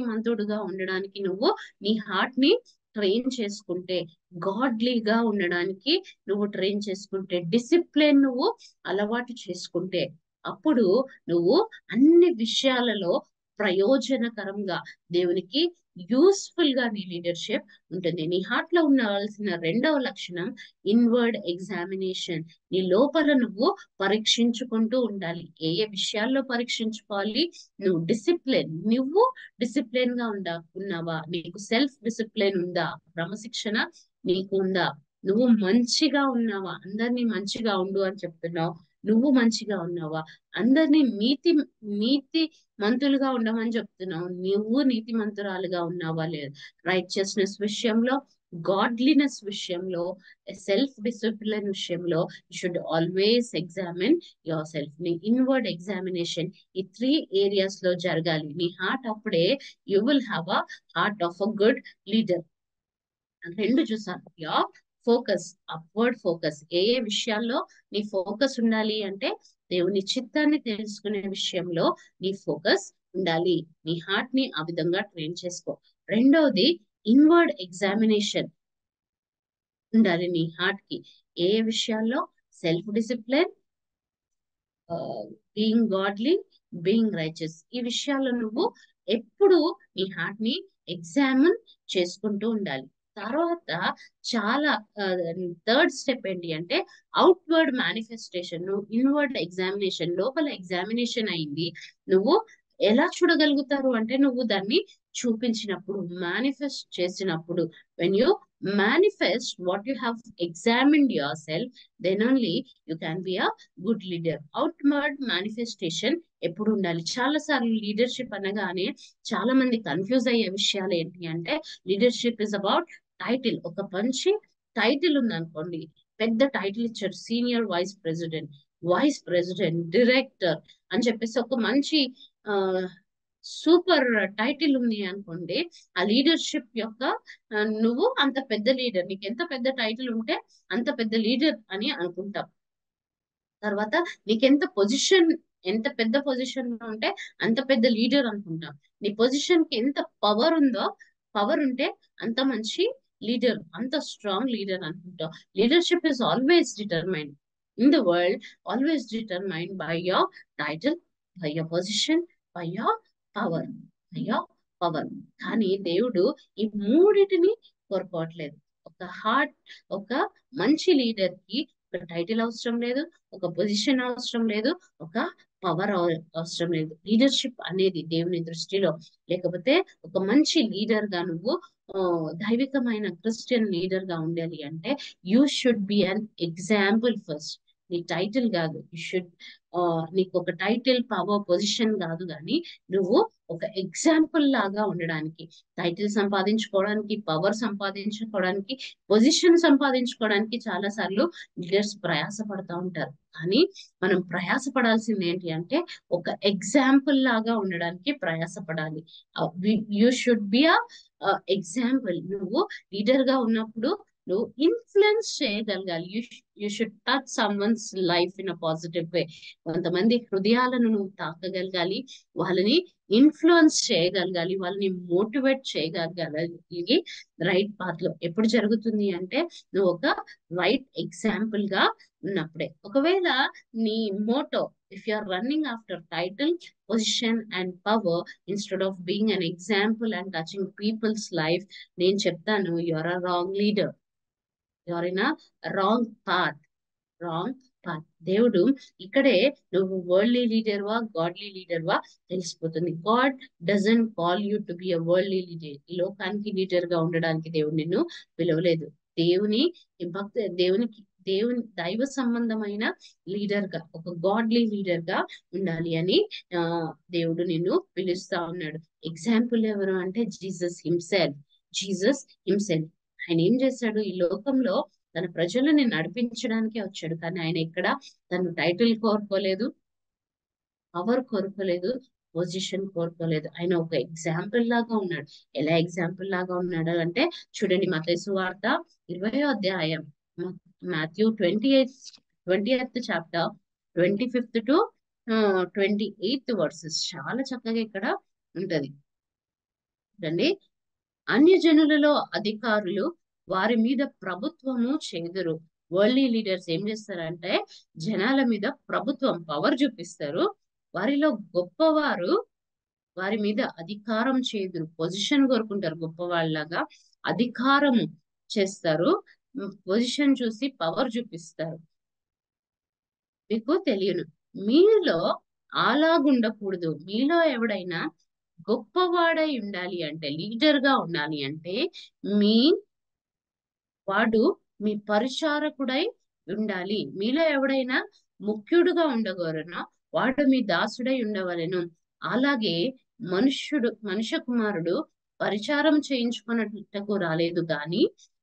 మంతుడుగా ఉండడానికి నువ్వు నీ హార్ట్ ని ట్రైన్ చేసుకుంటే, గాడ్లీగా ఉండడానికి నువ్వు ట్రైన్ చేసుకుంటే, డిసిప్లిన్ నువ్వు అలవాటు చేసుకుంటే, అప్పుడు నువ్వు అన్ని విషయాలలో ప్రయోజనకరంగా, దేవునికి యూస్ఫుల్ గా నీ లీడర్షిప్ ఉంటుంది. నీ హార్ట్ లో ఉండవలసిన రెండవ లక్షణం ఇన్వర్డ్ ఎగ్జామినేషన్. నీ లోపల నువ్వు పరీక్షించుకుంటూ ఉండాలి. ఏ ఏ విషయాల్లో పరీక్షించుకోవాలి? నువ్వు డిసిప్లిన్ గా ఉన్నావా? నీకు సెల్ఫ్ డిసిప్లిన్ ఉందా? క్రమశిక్షణ నీకు ఉందా? నువ్వు మంచిగా ఉన్నావా? అందరినీ మంచిగా ఉండు అని చెప్తున్నావు, నువ్వు మంచిగా ఉన్నావా? అందరినీ నీతి మంతులుగా ఉండమని చెప్తున్నావు, నువ్వు నీతి మంతురాలుగా ఉన్నావా? లేదు. రైచియస్నెస్ విషయంలో, గాడ్లీనెస్ విషయంలో, సెల్ఫ్ డిసిప్లిన్ విషయంలో you should always examine yourself. నీ ఇన్వర్డ్ ఎగ్జామినేషన్ ఈ 3 ఏరియాస్ లో జరగాలి. నీ హార్ట్ అప్పుడే you will have a heart of a good leader. రెండు చూసాను. Your focus, upward focus. ఏ ఏ విషయాల్లో నీ ఫోకస్ ఉండాలి అంటే దేవుని చిత్తాన్ని తెలుసుకునే విషయంలో నీ ఫోకస్ ఉండాలి. నీ హార్ట్ ని ఆ విధంగా ట్రైన్ చేసుకో. రెండవది ఇన్వర్డ్ ఎగ్జామినేషన్ ఉండాలి నీ హార్ట్ కి. ఏ ఏ విషయాల్లో? Self discipline, being godly, being righteous. ఈ విషయాల్లో నువ్వు ఎప్పుడు నీ హార్ట్ ని ఎగ్జామిన్ చేసుకుంటూ ఉండాలి. తర్వాత చాలా థర్డ్ స్టెప్ ఏంటి అంటే అవుట్వర్డ్ మేనిఫెస్టేషన్. నువ్వు ఇన్వర్డ్ ఎగ్జామినేషన్, లోపల ఎగ్జామినేషన్ అయింది, నువ్వు ఎలా చూడగలుగుతారు అంటే నువ్వు దాన్ని చూపించినప్పుడు, మేనిఫెస్ట్ చేసినప్పుడు. When you manifest what you have examined yourself, then only you can be a good leader. Outward manifestation ఎప్పుడు ఉండాలి? చాలా సార్లు లీడర్షిప్ అనగానే చాలా మంది కన్ఫ్యూజ్ అయ్యే విషయాలు ఏంటి అంటే లీడర్షిప్ ఇస్ అబౌట్ టైటిల్. ఒక మంచి టైటిల్ ఉందనుకోండి, పెద్ద టైటిల్ ఇచ్చారు, సీనియర్ వైస్ ప్రెసిడెంట్, డైరెక్టర్ అని చెప్పేసి ఒక మంచి సూపర్ టైటిల్ ఉంది అనుకోండి, ఆ లీడర్షిప్ యొక్క నువ్వు అంత పెద్ద లీడర్, నీకు ఎంత పెద్ద టైటిల్ ఉంటే అంత పెద్ద లీడర్ అని అనుకుంటాం. తర్వాత ఎంత పెద్ద పొజిషన్ లో ఉంటే అంత పెద్ద లీడర్ అనుకుంటాం. నీ పొజిషన్ కి ఎంత పవర్ ఉందో, పవర్ ఉంటే అంత మంచి లీడర్, అంత స్ట్రాంగ్ లీడర్ అనుకుంటాం. Leadership is always determined in the world, always determined by your title, by your position, by your power, by your power. కానీ దేవుడు ఈ మూడిటిని కోరుకోవట్లేదు. ఒక మంచి లీడర్ కి ఒక టైటిల్ అవసరం లేదు, ఒక పొజిషన్ అవసరం లేదు, ఒక పవర్ అవసరం లేదు. లీడర్షిప్ అనేది దేవుని దృష్టిలో, లేకపోతే ఒక మంచి లీడర్ గా నువ్వు దైవికమైన క్రిస్టియన్ లీడర్ గా ఉండాలి అంటే you should be an example first. నీ టైటిల్ కాదు, నీకు ఒక టైటిల్, పవర్, పొజిషన్ కాదు, కానీ నువ్వు ఒక ఎగ్జాంపుల్ లాగా ఉండడానికి, టైటిల్ సంపాదించుకోవడానికి, పవర్ సంపాదించుకోవడానికి, పొజిషన్ సంపాదించుకోవడానికి చాలా సార్లు లీడర్స్ ప్రయాసపడతా ఉంటారు. కానీ మనం ప్రయాసపడాల్సింది ఏంటి అంటే ఒక ఎగ్జాంపుల్ లాగా ఉండడానికి ప్రయాసపడాలి. You should be a example. నువ్వు లీడర్ గా ఉన్నప్పుడు నువ్వు ఇన్ఫ్లుయెన్స్ చేయగలగాలి. You should touch someone's life in a positive way. కొంతమంది హృదయాలను నువ్వు తాకగలగాలి, వాళ్ళని ఇన్ఫ్లుయెన్స్ చేయగలగాలి, వాళ్ళని మోటివేట్ చేయగలగాలి. ఇది రైట్ పాత్ లో ఎప్పుడు జరుగుతుంది అంటే నువ్వు ఒక రైట్ ఎగ్జాంపుల్ గా ఉన్నప్పుడే. ఒకవేళ నీ motto, if you are running after title, position and power instead of being an example and touching people's life, నేను చెప్తాను you are a wrong leader, you are in a wrong path. దేవుడు ఇక్కడే నువ్వు వరల్డ్లీ లీడర్ వా, గాడ్లీ లీడర్ వా తెలిసిపోతుంది. God doesn't call you to be a worldly leader. ఈ లోకానికి లీడర్ గా ఉండడానికి దేవుడు నిన్ను పిలవలేదు. దేవుని దైవ సంబంధమైన లీడర్ గా, ఒక గాడ్లీ లీడర్ గా ఉండాలి అని దేవుడు నిన్ను పిలుస్తా ఉన్నాడు. ఎగ్జాంపుల్ ఎవరు అంటే జీసస్ హిమ్సెల్ఫ్. ఆయన ఏం చేశాడు? ఈ లోకంలో తన ప్రజలని నడిపించడానికే వచ్చాడు. కానీ ఆయన ఎక్కడ తను టైటిల్ కోరుకోలేదు, పవర్ కోరుకోలేదు, పొజిషన్ కోరుకోలేదు. ఆయన ఒక ఎగ్జాంపుల్ లాగా ఉన్నాడు. ఎలా ఎగ్జాంపుల్ లాగా ఉన్నాడు అంటే చూడండి, మత్తయి సువార్త 20వ అధ్యాయం, Matthew 20th chapter 25th to 28th versus చాలా చక్కగా ఇక్కడ ఉంటది. చూడండి, అన్యజనులలో అధికారులు వారి మీద ప్రభుత్వము చేదురు. వరల్డ్లీ లీడర్స్ ఏం చేస్తారంటే జనాల మీద ప్రభుత్వం, పవర్ చూపిస్తారు. వారిలో గొప్పవారు వారి మీద అధికారం చేదురు, పొజిషన్ కోరుకుంటారు. గొప్పవాళ్ళగా అధికారం చేస్తారు, పొజిషన్ చూసి పవర్ చూపిస్తారు. మీకు తెలియను, మీలో అలాగుండకూడదు. మీలో ఎవడైనా గొప్పవాడై ఉండాలి అంటే, లీడర్ గా ఉండాలి అంటే, మీ వాడు మీ పరిచారకుడై ఉండాలి. మీలో ఎవడైనా ముఖ్యుడుగా ఉండగోరనో వాడు మీ దాసుడై ఉండవలెను. అలాగే మనుష్య కుమారుడు పరిచారం చేయించుకున్నటకు రాలేదు గాని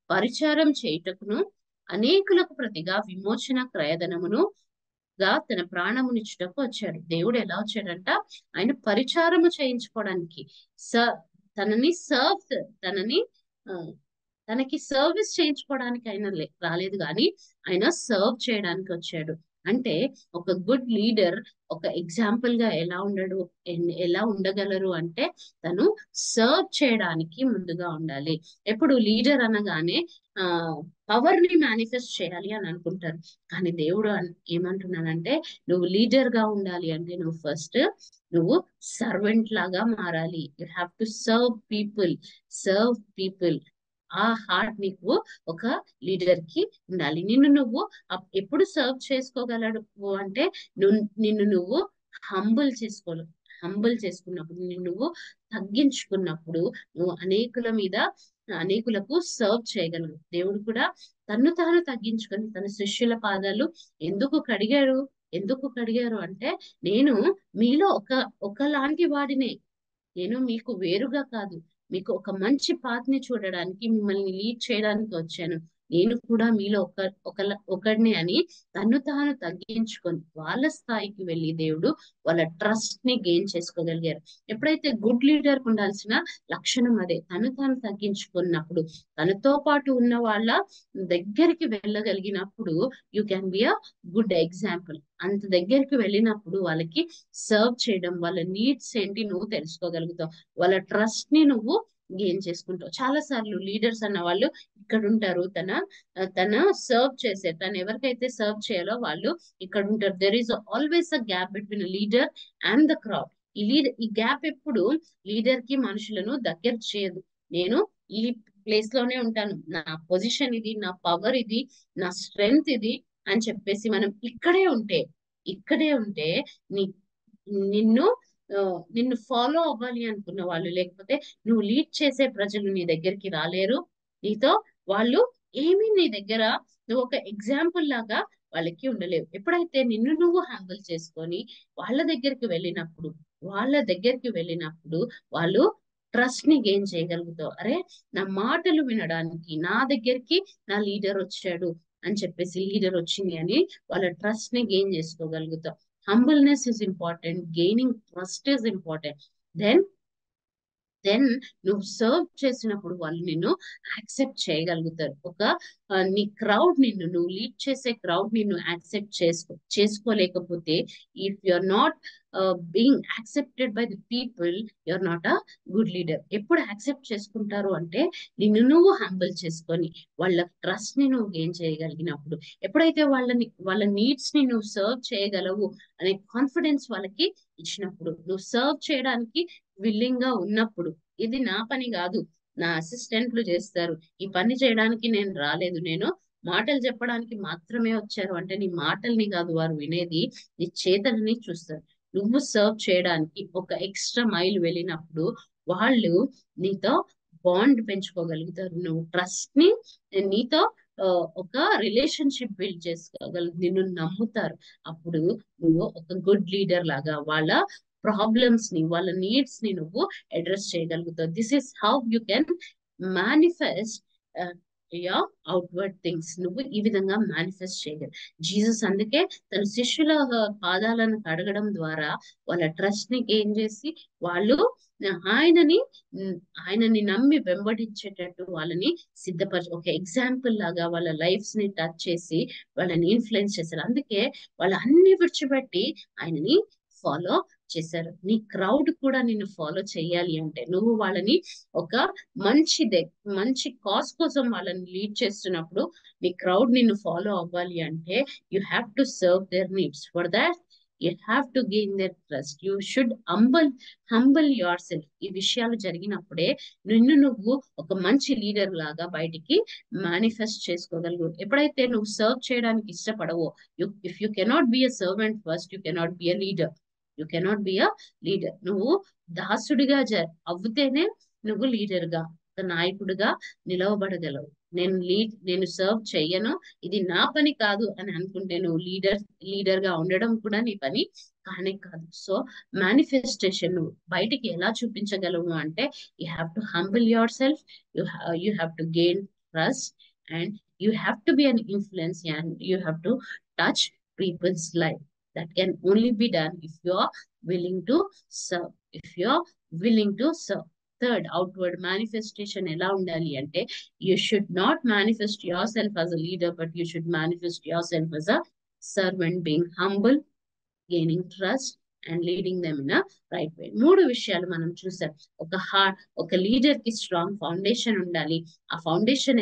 పరిచారం చేయుటకును అనేకులకు ప్రతిగా విమోచన క్రయధనమును తన ప్రాణమునిచ్చుటకు వచ్చాడు. దేవుడు ఎలా వచ్చాడంట? ఆయన పరిచారము చేయించుకోవడానికి, స తనని సర్వ్ తనని ఆ, తనకి సర్వీస్ చేయించుకోవడానికి ఆయన రాలేదు కానీ ఆయన సర్వ్ చేయడానికి వచ్చాడు. అంటే ఒక గుడ్ లీడర్ ఒక ఎగ్జాంపుల్ గా ఎలా ఉండగలరు అంటే, తను సర్వ్ చేయడానికి ముందుగా ఉండాలి. ఎప్పుడు లీడర్ అనగానే పవర్ ని మేనిఫెస్ట్ చేయాలి అని అనుకుంటారు. కానీ దేవుడు ఏమంటున్నానంటే, నువ్వు లీడర్ గా ఉండాలి అంటే నువ్వు ఫస్ట్ సర్వెంట్ లాగా మారాలి. You have to serve people. ఆ హార్ట్ నీకు ఒక లీడర్ కి ఉండాలి. నువ్వు ఎప్పుడు సర్వ్ చేసుకోగలడు అంటే, నిన్ను హంబుల్ హంబుల్ చేసుకున్నప్పుడు, నువ్వు తగ్గించుకున్నప్పుడు, నువ్వు అనేకులకు సర్వ్ చేయగలవు. దేవుడు కూడా తన్ను తాను తగ్గించుకొని తన శిష్యుల పాదాలు ఎందుకు కడిగారు అంటే, నేను మీలో ఒకలాంటి వాడినే, నేను మీకు వేరుగా కాదు, మీకు ఒక మంచి పాత్ని చూడడానికి, మిమ్మల్ని లీడ్ చేయడానికి వచ్చాను. నేను కూడా మీలో ఒకడిని అని తను తాను తగ్గించుకొని వాళ్ళ స్థాయికి వెళ్ళి దేవుడు వాళ్ళ ట్రస్ట్ ని గెయిన్ చేసుకోగలిగారు. ఎప్పుడైతే గుడ్ లీడర్ ఉండాల్సిన లక్షణం అదే, తను తాను తగ్గించుకున్నప్పుడు, తనతో పాటు ఉన్న వాళ్ళ దగ్గరికి వెళ్ళగలిగినప్పుడు you can be a good example. అంత దగ్గరికి వెళ్ళినప్పుడు వాళ్ళకి సర్వ్ చేయడం, వాళ్ళ నీడ్స్ ఏంటి నువ్వు తెలుసుకోగలుగుతావు, వాళ్ళ ట్రస్ట్ ని నువ్వు గెయిన్ చేసుకుంటావు. చాలా సార్లు లీడర్స్ అన్న వాళ్ళు ఇక్కడ ఉంటారు, తన తను ఎవరికైతే సర్వ్ చేయాలో వాళ్ళు ఇక్కడ ఉంటారు. There is always a gap between leader and the crowd. ఈ గ్యాప్ ఎప్పుడు లీడర్ కి మనుషులను దగ్గర చేయదు. నేను ఈ ప్లేస్ లోనే ఉంటాను, నా పొజిషన్ ఇది, నా పవర్ ఇది, నా స్ట్రెంగ్త్ ఇది అని చెప్పేసి మనం ఇక్కడే ఉంటే నీ నిన్ను నిన్ను ఫాలో అవ్వాలి అనుకున్న వాళ్ళు, లేకపోతే నువ్వు లీడ్ చేసే ప్రజలు నీ దగ్గరికి రాలేరు. నీతో వాళ్ళు నీ దగ్గర నువ్వు ఒక ఎగ్జాంపుల్ లాగా వాళ్ళకి ఉండలేవు. ఎప్పుడైతే నిన్ను నువ్వు హ్యాండిల్ చేసుకొని వాళ్ళ దగ్గరికి వెళ్ళినప్పుడు వాళ్ళు ట్రస్ట్ ని గెయిన్ చేయగలుగుతావు. అరే, నా మాటలు వినడానికి నా దగ్గరికి నా లీడర్ వచ్చాడు అని చెప్పేసి, లీడర్ వచ్చింది అని వాళ్ళ ట్రస్ట్ ని గెయిన్ చేసుకోగలుగుతావు. Humbleness is important. Gaining trust is important. Then నువ్వు సర్వ్ చేసినప్పుడు వాళ్ళు నిన్ను యాక్సెప్ట్ చేయగలుగుతారు. నీ క్రౌడ్ నువ్వు లీడ్ చేసే క్రౌడ్ నిన్ను యాక్సెప్ట్ చేసుకోలేకపోతే, if you are not being accepted by the people, you are not a good leader. ఎప్పుడు యాక్సెప్ట్ చేసుకుంటారు అంటే, నిన్ను నువ్వు హంబుల్ చేసుకొని వాళ్ళ ట్రస్ట్ ని నువ్వు గెయిన్ చేయగలిగినప్పుడు, ఎప్పుడైతే వాళ్ళ నీడ్స్ ని నువ్వు సర్వ్ చేయగలవు అనే కాన్ఫిడెన్స్ వాళ్ళకి ఇచ్చినప్పుడు, నువ్వు సర్వ్ చేయడానికి విల్లింగ్ గా ఉన్నప్పుడు, ఇది నా పని కాదు, నా అసిస్టెంట్లు చేస్తారు, ఈ పని చేయడానికి నేను రాలేదు, నేను మాటలు చెప్పడానికి మాత్రమే వచ్చారు అంటే, నీ మాటల్ని కాదు వారు వినేది, నీ చేతలని చూస్తారు. నువ్వు సర్వ్ చేయడానికి ఒక ఎక్స్ట్రా మైల్ వెళ్ళినప్పుడు వాళ్ళు నీతో బాండ్ పెంచుకోగలుగుతారు. నువ్వు ట్రస్ట్ ని నీతో ఒక రిలేషన్షిప్ బిల్డ్ నిన్ను నమ్ముతారు. అప్పుడు నువ్వు ఒక గుడ్ లీడర్ లాగా వాళ్ళ ప్రాబ్లమ్స్ ని, వాళ్ళ నీడ్స్ ని నువ్వు అడ్రస్ చేయగలుగుతావు. This is how you can manifest outward things. నువ్వు ఈ విధంగా మేనిఫెస్ట్ చేయగలరు. జీసస్ అందుకే తన శిష్యుల పాదాలను కడగడం ద్వారా వాళ్ళ ట్రస్ట్ ని గెయిన్ చేసి, వాళ్ళు ఆయనని నమ్మి వెంబడించేటట్టు వాళ్ళని ఒక ఎగ్జాంపుల్ లాగా వాళ్ళ లైఫ్స్ ని టచ్ చేసి వాళ్ళని ఇన్ఫ్లుయెన్స్ చేశారు. అందుకే వాళ్ళు అన్ని విడిచిపెట్టి ఆయనని ఫాలో చేశారు. నీ క్రౌడ్ కూడా నిన్ను ఫాలో చేయాలి అంటే, నువ్వు వాళ్ళని ఒక మంచి కాజ్ కోసం వాళ్ళని లీడ్ చేస్తున్నప్పుడు, నీ క్రౌడ్ నిన్ను ఫాలో అవ్వాలి అంటే, you have to serve their needs. For that you have to gain their trust. You should humble yourself. ఈ విషయాలు జరిగినప్పుడే నిన్ను నువ్వు ఒక మంచి లీడర్ లాగా బయటికి మేనిఫెస్ట్ చేసుకోగలవు. ఎప్పుడైతే నువ్వు సర్వ్ చేయడానికి ఇష్టపడవో, if you cannot be a servant first, you cannot be a leader. You cannot be a leader. నువ్వు దాసుడిగా అవుతేనే నువ్వు లీడర్ గా, ఒక నాయకుడిగా నిలవబడగలవు. నేను సర్వ్ చెయ్యను, ఇది నా పని కాదు అని అనుకుంటే నువ్వు లీడర్ గా ఉండడం కూడా నీ పని కానే కాదు. సో మేనిఫెస్టేషన్ నువ్వు బయటికి ఎలా చూపించగలవు అంటే, you have to humble yourself, you have to gain trust, and you have to be an influence, and you have to touch people's life. That can only be done if you are willing to serve. If you are willing to serve. Third, outward manifestation ఎలా ఉండాలి అంటే, you should not manifest yourself as a leader, but you should manifest yourself as a servant, being humble, gaining trust, and leading them in a right way. మూడు విషయాలు మనం చూసాం. ఒక లీడర్ కి స్ట్రాంగ్ ఫౌండేషన్ ఉండాలి. ఆ ఫౌండేషన్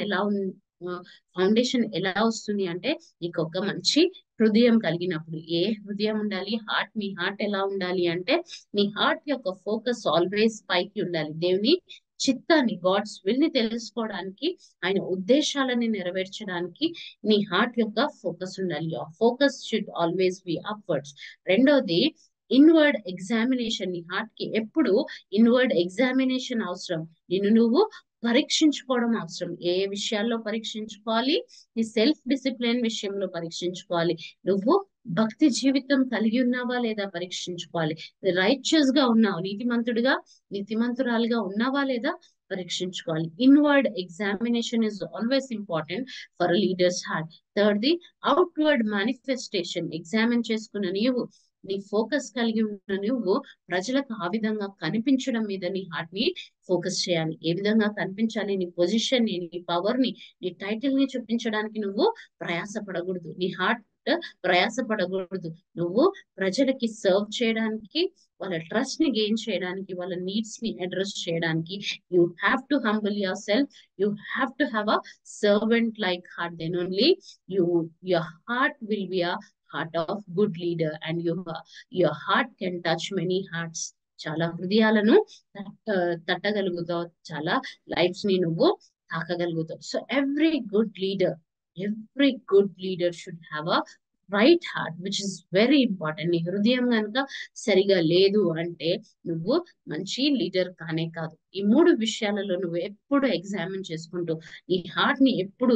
ఎలా వస్తుంది అంటే, నీకు ఒక మంచి హృదయం కలిగినప్పుడు. ఏ హృదయం ఉండాలి? మీ హార్ట్ ఎలా ఉండాలి అంటే, నీ హార్ట్ యొక్క ఫోకస్ ఆల్వేస్ పైకి ఉండాలి. దేవుని చిత్తాన్ని, గాడ్స్ విల్ ని తెలుసుకోవడానికి, ఆయన ఉద్దేశాలని నెరవేర్చడానికి నీ హార్ట్ యొక్క ఫోకస్ ఉండాలి. Focus should always B upwards. రెండోది, ఇన్వర్డ్ ఎగ్జామినేషన్. నీ హార్ట్ కి ఎప్పుడు ఇన్వర్డ్ ఎగ్జామినేషన్ అవసరం. నిన్ను నువ్వు పరీక్షించుకోవడం అవసరం. ఏ విషయాల్లో పరీక్షించుకోవాలి? నీ సెల్ఫ్ డిసిప్లిన్ విషయంలో పరీక్షించుకోవాలి. నువ్వు భక్తి జీవితం కలిగి ఉన్నావా లేదా పరీక్షించుకోవాలి. రైచియస్ గా ఉన్నావు, నీతిమంతురాలుగా ఉన్నావా లేదా పరీక్షించుకోవాలి. Inward examination is always important for leaders heart. Third the, outward manifestation. Examine చేసుకున్న నీవు, నీ ఫోకస్ కలిగి ఉన్న నువ్వు ప్రజలకు ఆ విధంగా కనిపించడం మీద నీ హార్ట్ ని ఫోకస్ చేయాలి. ఏ విధంగా కనిపించాలి? నీ పొజిషన్ ని, నీ పవర్ ని, నీ టైటిల్ ని చూపించడానికి నువ్వు ప్రయాసపడకూడదు. నీ హార్ట్ ప్రయాసపడకూడదు. నువ్వు ప్రజలకి సర్వ్ చేయడానికి, వాళ్ళ ట్రస్ట్ ని గెయిన్ చేయడానికి, వాళ్ళ నీడ్స్ ని అడ్రస్ చేయడానికి, you have to humble yourself. You have to have a servant like heart. Then only your heart will be a heart of good leader, and your heart can touch many hearts. చాలా హృదయాలను తట్టగలుగుతావు, చాలా లైఫ్స్ ని నువ్వు తాకగలుగుతావు. So every good leader should have a right heart, which is very important. నీ హృదయం కనుక సరిగా లేదు అంటే నువ్వు మంచి లీడర్ కానే కాదు. ఈ మూడు విషయాలలో నువ్వు ఎప్పుడు ఎగ్జామిన్ చేసుకుంటూ, నీ హార్ట్ ని ఎప్పుడు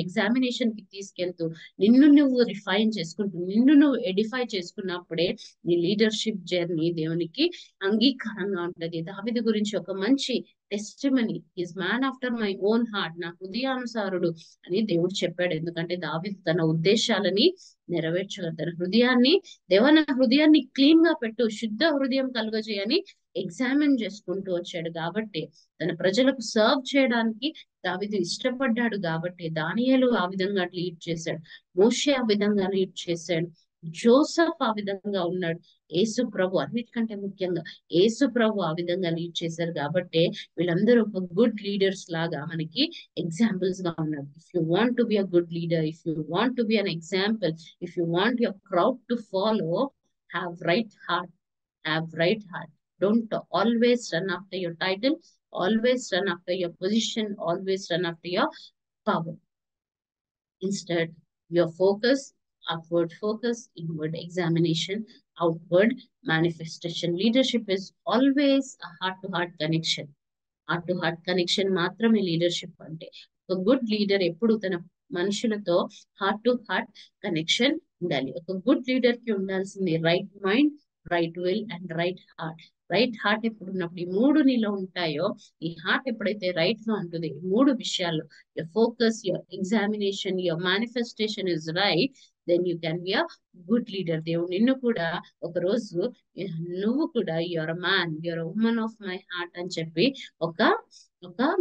ఎగ్జామినేషన్ కి తీసుకెళ్తూ, నిన్ను నువ్వు రిఫైన్ చేసుకుంటూ, నిన్ను నువ్వు ఎడిఫై చేసుకున్నప్పుడే నీ లీడర్షిప్ జర్నీ దేవునికి అంగీకారంగా ఉంటది. దావీదు గురించి ఒక మంచి testimony, his man after my own heart, నా హృదయానుసారుడు అని దేవుడు చెప్పాడు. ఎందుకంటే దావీదు తన ఉద్దేశాలని నెరవేర్చగలరు. నా హృదయాన్ని క్లీన్ గా పెట్టు, శుద్ధ హృదయం కలుగజేయని ఎగ్జామిన్ చేసుకుంటూ వచ్చాడు. కాబట్టి తన ప్రజలకు సర్వ్ చేయడానికి దావీదు ఇష్టపడ్డాడు. కాబట్టి దానియేలు ఆ విధంగా లీడ్ చేశాడు, మోషే ఆ విధంగా లీడ్ చేశాడు, జోసఫ్ ఆ విధంగా ఉన్నాడు, యేసు ప్రభు అన్నిటికంటే ముఖ్యంగా యేసు ప్రభు ఆ విధంగా లీడ్ చేశారు. కాబట్టి వీళ్ళందరూ ఒక గుడ్ లీడర్స్ లాగా మనకి ఎగ్జాంపుల్స్ గా ఉన్నారు. If you want to be a good leader, if you want to be an example, if you want your crowd to follow, have right heart. Don't always run after your title, always run after your position, always run after your power. Instead, your focus, upward focus, inward examination, outward manifestation. Leadership is always a heart-to-heart connection. Heart connection మాత్రమే లీడర్షిప్ అంటే. ఒక గుడ్ లీడర్ ఎప్పుడు తన మనుషులతో హార్ట్ టు హార్ట్ కనెక్షన్ ఉండాలి. ఒక గుడ్ లీడర్ కి ఉండాల్సింది right mind, right will and right heart. Right heart ఎప్పుడు ఉన్నప్పుడు ఈ మూడు నీలో ఉంటాయో, ఈ హార్ట్ ఎప్పుడైతే రైట్ గా ఉంటుంది, ఈ మూడు విషయాలు, your focus, your examination, your manifestation is right, then you can be a good leader. దేవుడు నిన్ను కూడా ఒక రోజు, నువ్వు కూడా your man, your woman of my heart అని చెప్పి ఒక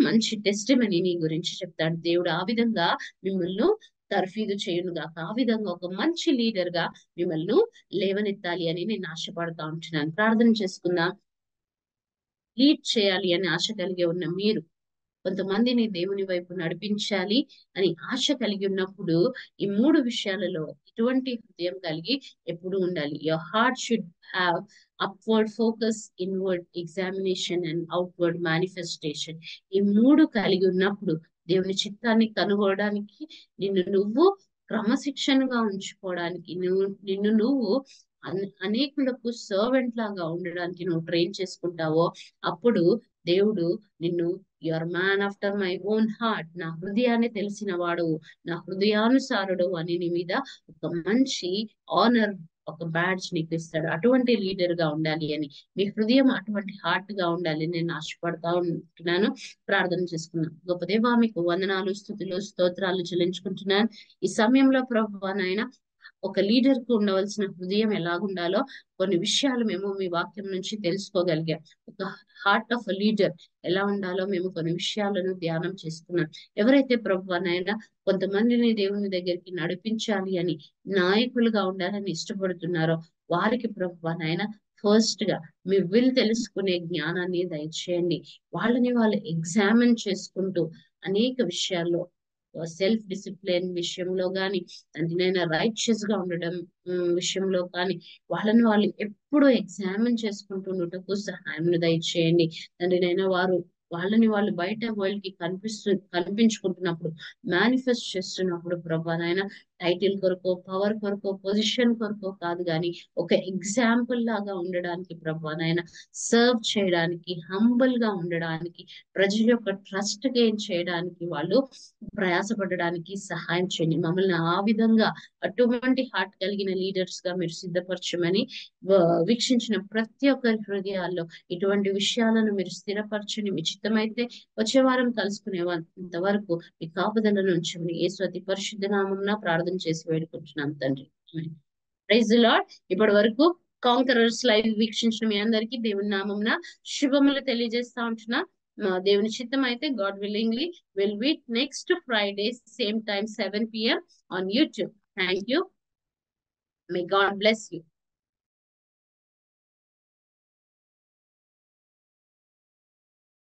మంచి టెస్టిమనీ నీ గురించి చెప్తాడు. దేవుడు ఆ విధంగా మిమ్మల్ని తర్ఫీదు చేయును గాక. ఆ విధంగా ఒక మంచి లీడర్ గా మిమ్మల్ని లేవనెత్తాలి అని నేను ఆశపడతా ఉంటున్నాను. ప్రార్థన చేసుకుందాం. లీడ్ చేయాలి అని ఆశ కలిగి ఉన్న మీరు, కొంతమందిని దేవుని వైపు నడిపించాలి అని ఆశ కలిగి ఉన్నప్పుడు, ఈ మూడు విషయాలలో ఇటువంటి హృదయం కలిగి ఎప్పుడు ఉండాలి. Your heart should have upward focus, inward examination and outward manifestation. ఈ మూడు కలిగి ఉన్నప్పుడు దేవుని చిత్తాన్ని కనుగొనడానికి, నిన్ను నువ్వు క్రమశిక్షణగా ఉంచుకోవడానికి, నిన్ను నువ్వు అనేకులకు సర్వెంట్ లాగా ఉండడానికి నువ్వు ట్రైన్ చేసుకుంటావో, అప్పుడు దేవుడు నిన్ను your man after my own heart, నా హృదయాన్ని తెలిసిన వాడు, నా హృదయానుసారుడు అని నీ మీద ఒక మంచి ఆనర్, ఒక బ్యాడ్జ్ నీకు ఇస్తాడు. అటువంటి లీడర్ గా ఉండాలి అని, మీ హృదయం అటువంటి హార్ట్ గా ఉండాలి నేను ఆశపడతా ఉంటున్నాను. ప్రార్థన చేసుకున్నాను. గొప్ప దేవా, మీకు వందనాలు, స్తుతులు, స్తోత్రాలు చెల్లించుకుంటున్నాను. ఈ సమయంలో ప్రభువా నాయన, ఒక లీడర్ కు ఉండవలసిన హృదయం ఎలాగుండాలో కొన్ని విషయాలు మేము మీ వాక్యం నుంచి తెలుసుకోగలిగాం. ఒక హార్ట్ ఆఫ్ అ లీడర్ ఎలా ఉండాలో మేము కొన్ని విషయాలను ధ్యానం చేసుకున్నాం. ఎవరైతే ప్రభువనైనా కొంతమందిని దేవుని దగ్గరికి నడిపించాలి అని, నాయకులుగా ఉండాలని ఇష్టపడుతున్నారో వారికి ప్రభువనైనా ఫస్ట్ గా మీ విల్ తెలుసుకునే జ్ఞానాన్ని దయచేయండి. వాళ్ళని వాళ్ళు ఎగ్జామిన్ చేసుకుంటూ అనేక విషయాల్లో, సెల్ఫ్ డిసిప్లిన్ విషయంలో కానీ, తండ్రినైనా రైచియస్ గా ఉండడం విషయంలో కానీ, వాళ్ళని వాళ్ళు ఎప్పుడు ఎగ్జామిన్ చేసుకుంటుండటకు సహాయం దయచేయండి. తండ్రినైనా వాళ్ళని వాళ్ళు బయట వరల్డ్ కి కనిపించుకుంటున్నప్పుడు, మేనిఫెస్ట్ చేస్తున్నప్పుడు ప్రభా నాయన, టైటిల్ కొరకో, పవర్ కొరకో, పొజిషన్ కొరకో కాదు కానీ ఒక ఎగ్జాంపుల్ లాగా ఉండడానికి ప్రభా నాయన, సర్వ్ చేయడానికి, హంబుల్ గా ఉండడానికి, ప్రజల యొక్క ట్రస్ట్ గెయిన్ చేయడానికి వాళ్ళు ప్రయాసపడడానికి సహాయం చేయండి. మమ్మల్ని ఆ విధంగా అటువంటి హార్ట్ కలిగిన లీడర్స్ గా మీరు సిద్ధపరచమని, వీక్షించిన ప్రతి ఒక్కరి హృదయాల్లో ఇటువంటి విషయాలను మీరు స్థిరపరచని, మీ చిత్తమైతే వచ్చే వారం కలుసుకునేంత వరకు మీ కాపుదలను ఉంచమని యేసు అతి పరిశుద్ధ నామమున ప్రార్థన చేసి వేడుకుంటున్నాం తండ్రి. Praise the Lord. ఇప్పటి వరకు కాంకరర్స్ లైవ్ వీక్షించిన మీ అందరికీ దేవుని నామమున శుభములు తెలియజేస్తా ఉంటున్నా. మా దేవుని చిత్తం అయితే God willingly will meet next Friday same time 7 PM on YouTube. Thank you. May God bless you.